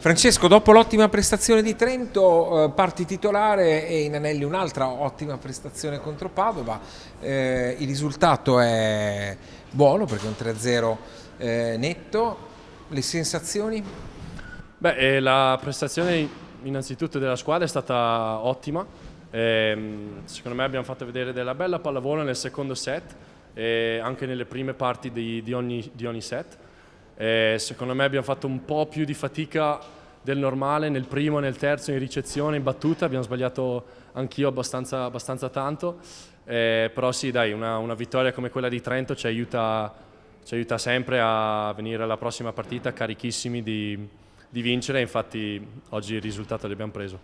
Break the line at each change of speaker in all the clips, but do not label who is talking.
Francesco, dopo l'ottima prestazione di Trento, parti titolare e Inanelli un'altra ottima prestazione contro Padova. Il risultato è buono perché è un 3-0 netto. Le sensazioni?
La prestazione innanzitutto della squadra è stata ottima. Secondo me abbiamo fatto vedere della bella pallavolo nel secondo set e anche nelle prime parti di ogni set. Secondo me abbiamo fatto un po' più di fatica del normale nel primo e nel terzo in ricezione, in battuta. Abbiamo sbagliato anch'io abbastanza tanto. Però sì, dai, una vittoria come quella di Trento ci aiuta sempre a venire alla prossima partita carichissimi di vincere. Infatti oggi il risultato l'abbiamo preso.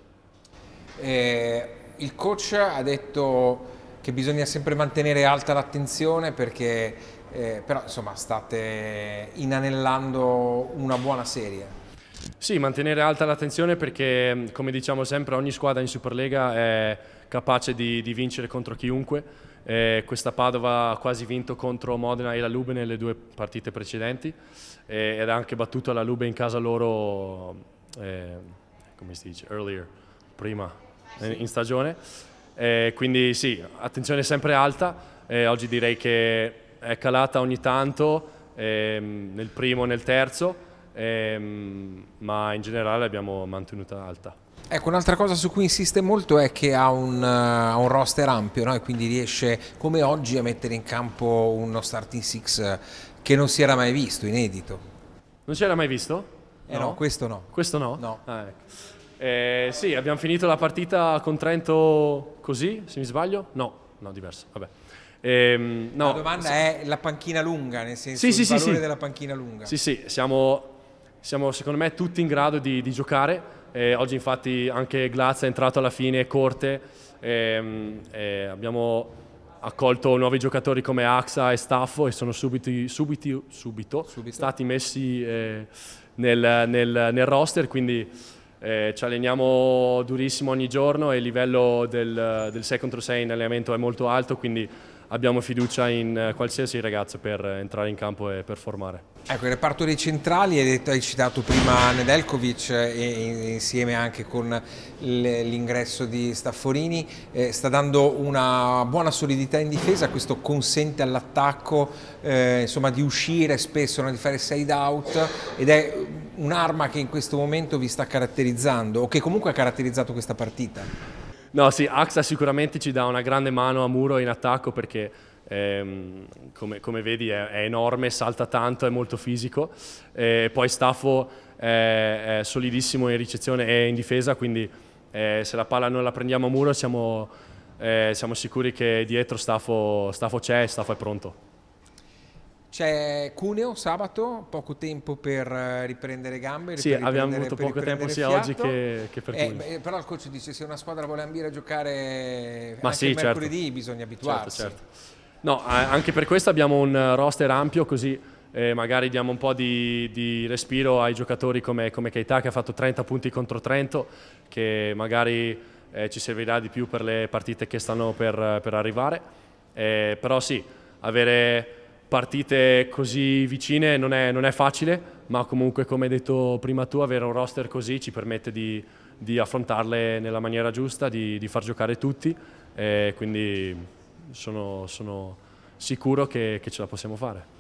Il coach ha detto che bisogna sempre mantenere alta l'attenzione perché però insomma state inanellando una buona serie.
Sì, mantenere alta l'attenzione perché, come diciamo sempre, ogni squadra in Superlega è capace di vincere contro chiunque. Questa Padova ha quasi vinto contro Modena e la Lube nelle due partite precedenti ed ha anche battuto la Lube in casa loro, come si dice, prima in stagione. Quindi sì, attenzione sempre alta. Oggi direi che è calata ogni tanto, nel primo e nel terzo. Ma in generale l'abbiamo mantenuta alta.
Ecco, un'altra cosa su cui insiste molto è che ha un roster ampio, no? E quindi riesce, come oggi, a mettere in campo uno starting six che non si era mai visto, inedito.
Non si era mai visto?
No, questo no.
Questo no?
No.
Ah, ecco. Sì, abbiamo finito la partita con Trento così, se mi sbaglio? No, diverso, vabbè. No,
La domanda è la panchina lunga, nel senso
sì,
il valore della panchina lunga.
Sì, siamo secondo me tutti in grado di giocare. Oggi infatti anche Glaz è entrato alla fine corte. Abbiamo accolto nuovi giocatori come Axa e Staffo e sono subito stati messi nel roster, quindi ci alleniamo durissimo ogni giorno e il livello del 6 contro 6 in allenamento è molto alto, quindi abbiamo fiducia in qualsiasi ragazzo per entrare in campo e performare.
Ecco, il reparto dei centrali, hai citato prima Nedeljkovic e insieme anche con l'ingresso di Stafforini, sta dando una buona solidità in difesa, questo consente all'attacco insomma, di uscire spesso, no, di fare side out, ed è un'arma che in questo momento vi sta caratterizzando o che comunque ha caratterizzato questa partita.
No, sì, Axa sicuramente ci dà una grande mano a Muro in attacco perché come vedi è enorme, salta tanto, è molto fisico. Poi Staffo è solidissimo in ricezione e in difesa, quindi se la palla non la prendiamo a Muro siamo sicuri che dietro Staffo c'è e Staffo è pronto.
C'è Cuneo sabato, poco tempo per riprendere gambe.
Sì, abbiamo avuto poco tempo sia oggi che per Cuneo.
Però il coach dice se una squadra vuole ambire a giocare
Ma
anche
sì,
il mercoledì
certo.
bisogna abituarsi.
Certo. No, anche per questo abbiamo un roster ampio, così magari diamo un po' di respiro ai giocatori come Keita, che ha fatto 30 punti contro Trento, che magari ci servirà di più per le partite che stanno per arrivare. Però sì, avere partite così vicine non è facile, ma comunque, come hai detto prima tu, avere un roster così ci permette di affrontarle nella maniera giusta, di far giocare tutti, quindi sono sicuro che ce la possiamo fare.